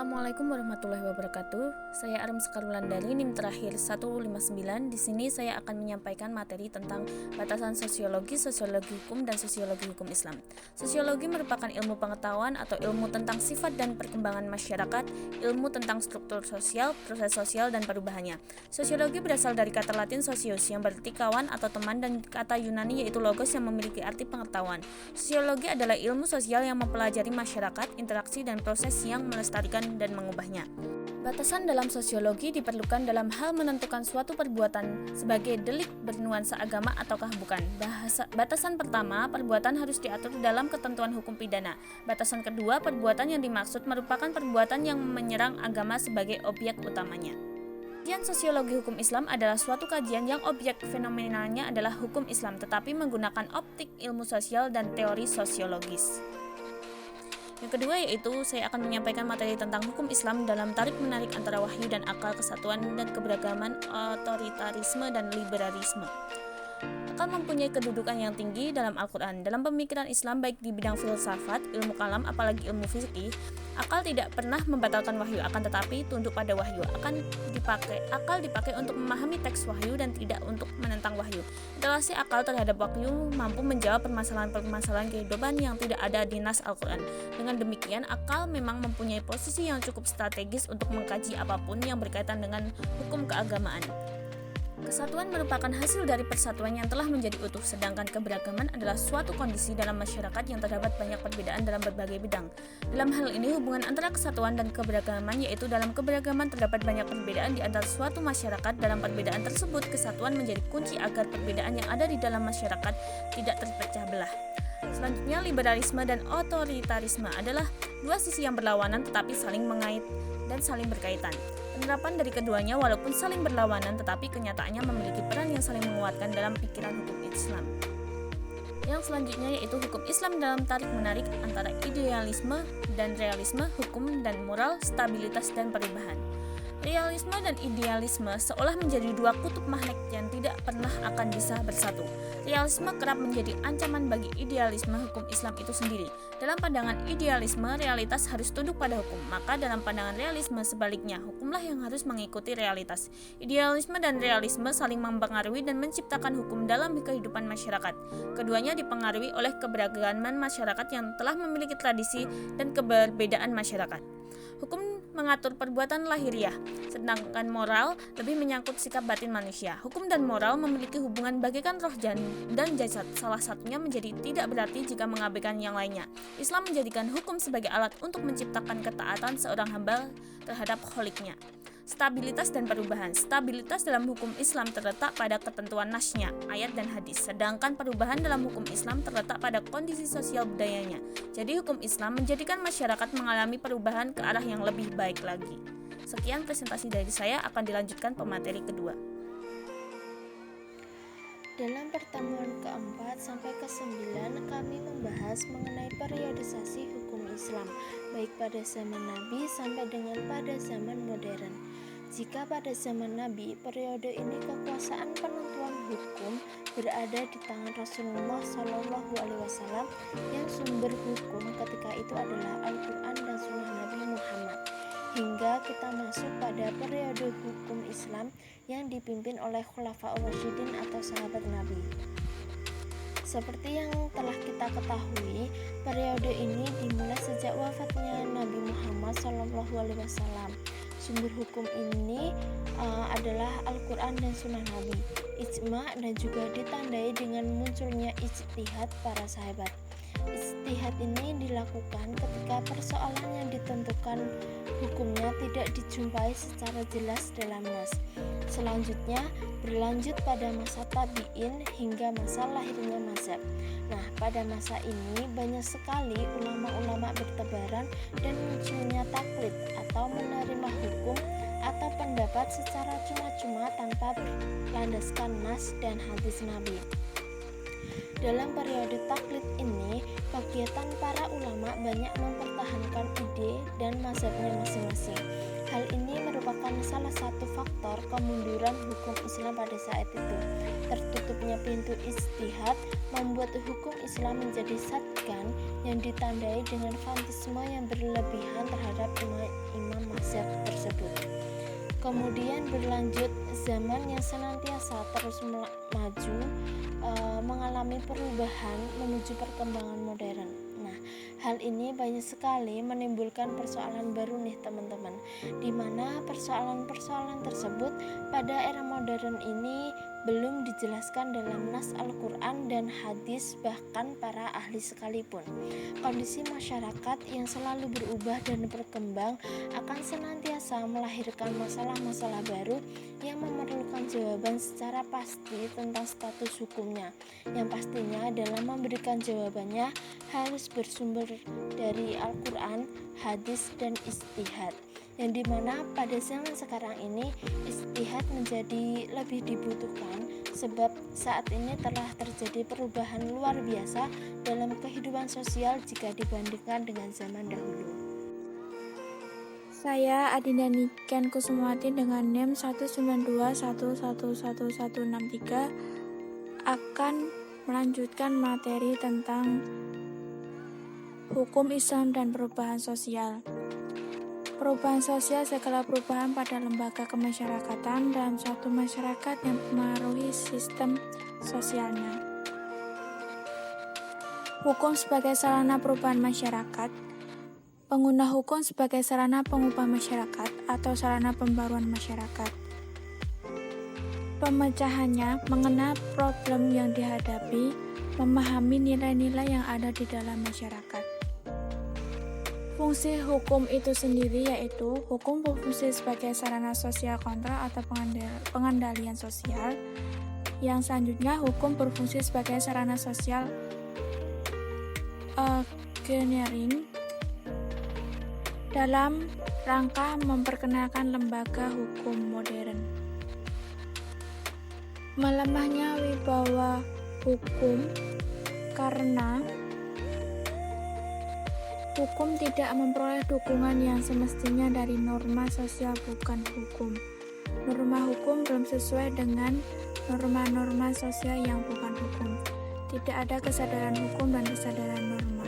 Assalamualaikum warahmatullahi wabarakatuh. Saya Arum Sekarulandari, NIM terakhir 159. Di sini saya akan menyampaikan materi tentang batasan sosiologi, sosiologi hukum, dan sosiologi hukum Islam. Sosiologi merupakan ilmu pengetahuan atau ilmu tentang sifat dan perkembangan masyarakat, ilmu tentang struktur sosial, proses sosial, dan perubahannya. Sosiologi berasal dari kata Latin socius yang berarti kawan atau teman, dan kata Yunani yaitu logos yang memiliki arti pengetahuan. Sosiologi adalah ilmu sosial yang mempelajari masyarakat, interaksi, dan proses yang melestarikan dan mengubahnya. Batasan dalam sosiologi diperlukan dalam hal menentukan suatu perbuatan sebagai delik bernuansa agama ataukah bukan. Batasan pertama, perbuatan harus diatur dalam ketentuan hukum pidana. Batasan kedua, perbuatan yang dimaksud merupakan perbuatan yang menyerang agama sebagai objek utamanya. Kajian sosiologi hukum Islam adalah suatu kajian yang objek fenomenalnya adalah hukum Islam, tetapi menggunakan optik ilmu sosial dan teori sosiologis. Yang kedua yaitu saya akan menyampaikan materi tentang hukum Islam dalam tarik-menarik antara wahyu dan akal, kesatuan dan keberagaman, otoritarisme dan liberalisme. Akal mempunyai kedudukan yang tinggi dalam Al-Quran. Dalam pemikiran Islam, baik di bidang filsafat, ilmu kalam, apalagi ilmu fikih, akal tidak pernah membatalkan wahyu, akan tetapi tunduk pada wahyu. Akal dipakai untuk memahami teks wahyu dan tidak untuk menentang wahyu. Relasi akal terhadap wahyu mampu menjawab permasalahan-permasalahan kehidupan yang tidak ada di nas Al-Quran. Dengan demikian, akal memang mempunyai posisi yang cukup strategis untuk mengkaji apapun yang berkaitan dengan hukum keagamaan. Kesatuan merupakan hasil dari persatuan yang telah menjadi utuh, sedangkan keberagaman adalah suatu kondisi dalam masyarakat yang terdapat banyak perbedaan dalam berbagai bidang. Dalam hal ini, hubungan antara kesatuan dan keberagaman yaitu dalam keberagaman terdapat banyak perbedaan di antara suatu masyarakat. Dalam perbedaan tersebut, kesatuan menjadi kunci agar perbedaan yang ada di dalam masyarakat tidak terpecah belah. Selanjutnya, liberalisme dan otoritarisme adalah dua sisi yang berlawanan tetapi saling mengait dan saling berkaitan. Penerapan dari keduanya walaupun saling berlawanan tetapi kenyataannya memiliki peran yang saling menguatkan dalam pikiran hukum Islam. Yang selanjutnya yaitu hukum Islam dalam tarik-menarik antara idealisme dan realisme, hukum dan moral, stabilitas dan perubahan. Realisme dan idealisme seolah menjadi dua kutub magnet yang tidak pernah akan bisa bersatu. Realisme kerap menjadi ancaman bagi idealisme hukum Islam itu sendiri. Dalam pandangan idealisme, realitas harus tunduk pada hukum. Maka dalam pandangan realisme sebaliknya, hukumlah yang harus mengikuti realitas. Idealisme dan realisme saling mempengaruhi dan menciptakan hukum dalam kehidupan masyarakat. Keduanya dipengaruhi oleh keberagaman masyarakat yang telah memiliki tradisi dan keberbedaan masyarakat. Hukum mengatur perbuatan lahiriah, sedangkan moral lebih menyangkut sikap batin manusia. Hukum dan moral memiliki hubungan bagaikan roh dan jasad. Salah satunya menjadi tidak berarti jika mengabaikan yang lainnya. Islam menjadikan hukum sebagai alat untuk menciptakan ketaatan seorang hamba terhadap kholiknya. Stabilitas dan perubahan. Stabilitas dalam hukum Islam terletak pada ketentuan nasnya, ayat dan hadis. Sedangkan perubahan dalam hukum Islam terletak pada kondisi sosial budayanya. Jadi hukum Islam menjadikan masyarakat mengalami perubahan ke arah yang lebih baik lagi. Sekian presentasi dari saya, akan dilanjutkan pemateri kedua. Dalam pertemuan keempat sampai ke-9 kami membahas mengenai periodisasi hukum Islam, baik pada zaman Nabi sampai dengan pada zaman modern. Jika pada zaman Nabi, periode ini kekuasaan penentuan hukum berada di tangan Rasulullah SAW yang sumber hukum ketika itu adalah Al-Quran dan Sunnah Nabi Muhammad. Hingga kita masuk pada periode hukum Islam yang dipimpin oleh Khulafaur Rasyidin atau sahabat Nabi. Seperti yang telah kita ketahui, periode ini dimulai sejak wafatnya Nabi Muhammad SAW. Sumber hukum ini adalah Al-Quran dan Sunnah Nabi, ijma' dan juga ditandai dengan munculnya ijtihad para sahabat. Ijtihad ini dilakukan ketika persoalan yang ditentukan hukumnya tidak dijumpai secara jelas dalam nas. Selanjutnya berlanjut pada masa tabi'in hingga masa lahirnya mazhab. Nah, pada masa ini banyak sekali ulama-ulama bertebaran dan munculnya taklid atau menerima hukum atau pendapat secara cuma-cuma tanpa berlandaskan nas dan hadis Nabi. Dalam periode taklid ini, kegiatan para ulama banyak mempertahankan ide dan mazhabnya masing-masing. Hal ini merupakan salah satu faktor kemunduran hukum Islam pada saat itu. Tertutupnya pintu ijtihad membuat hukum Islam menjadi shotgun yang ditandai dengan fanatisme yang berlebihan terhadap imam bangsa tersebut. Kemudian berlanjut, zaman yang senantiasa terus maju, mengalami perubahan menuju perkembangan modern. Nah, hal ini banyak sekali menimbulkan persoalan baru nih teman-teman, di mana persoalan-persoalan tersebut pada era modern ini belum dijelaskan dalam nas Al-Quran dan hadis, bahkan para ahli sekalipun. Kondisi masyarakat yang selalu berubah dan berkembang akan senantiasa melahirkan masalah-masalah baru yang memerlukan jawaban secara pasti tentang status hukumnya, yang pastinya dalam memberikan jawabannya harus bersumber dari Al-Quran, hadis, dan ijtihad, yang dimana pada zaman sekarang ini ijtihad menjadi lebih dibutuhkan, sebab saat ini telah terjadi perubahan luar biasa dalam kehidupan sosial jika dibandingkan dengan zaman dahulu. Saya Adinda Niken Kusumawati dengan NIM 192111163 akan melanjutkan materi tentang hukum Islam dan perubahan sosial. Perubahan sosial segala perubahan pada lembaga kemasyarakatan dalam suatu masyarakat yang mempengaruhi sistem sosialnya. Hukum sebagai sarana perubahan masyarakat. Pengguna hukum sebagai sarana pengubah masyarakat atau sarana pembaruan masyarakat. Pemecahannya mengenal problem yang dihadapi, memahami nilai-nilai yang ada di dalam masyarakat. Fungsi hukum itu sendiri yaitu hukum berfungsi sebagai sarana sosial kontrol atau pengendalian sosial. Yang selanjutnya hukum berfungsi sebagai sarana sosial engineering dalam rangka memperkenalkan lembaga hukum modern. Melemahnya wibawa hukum karena hukum tidak memperoleh dukungan yang semestinya dari norma sosial bukan hukum. Norma hukum belum sesuai dengan norma-norma sosial yang bukan hukum. Tidak ada kesadaran hukum dan kesadaran norma.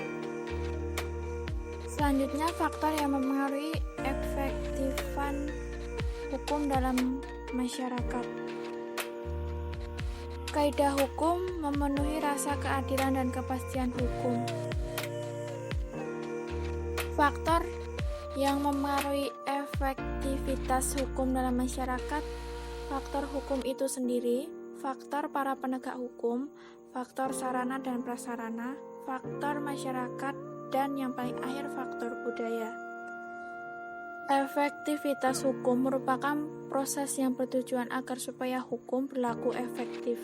Selanjutnya, faktor yang mempengaruhi efektifan hukum dalam masyarakat. Kaidah hukum memenuhi rasa keadilan dan kepastian hukum. Faktor yang mempengaruhi efektivitas hukum dalam masyarakat, faktor hukum itu sendiri, faktor para penegak hukum, faktor sarana dan prasarana, faktor masyarakat, dan yang paling akhir faktor budaya. Efektivitas hukum merupakan proses yang bertujuan agar supaya hukum berlaku efektif.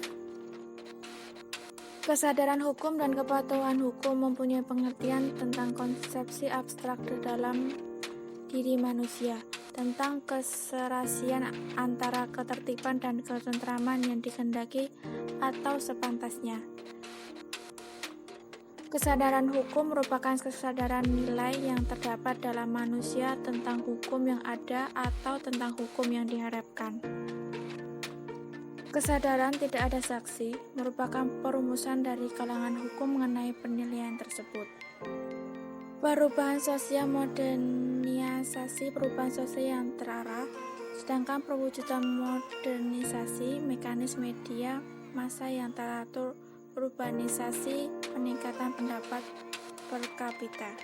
Kesadaran hukum dan kepatuhan hukum mempunyai pengertian tentang konsepsi abstrak di dalam diri manusia, tentang keserasian antara ketertiban dan ketentraman yang dikehendaki atau sepantasnya. Kesadaran hukum merupakan kesadaran nilai yang terdapat dalam manusia tentang hukum yang ada atau tentang hukum yang diharapkan. Kesadaran tidak ada saksi merupakan perumusan dari kalangan hukum mengenai penilaian tersebut. Perubahan sosial modernisasi perubahan sosial yang terarah, sedangkan perwujudan modernisasi mekanisme media massa yang teratur, urbanisasi peningkatan pendapat per kapita.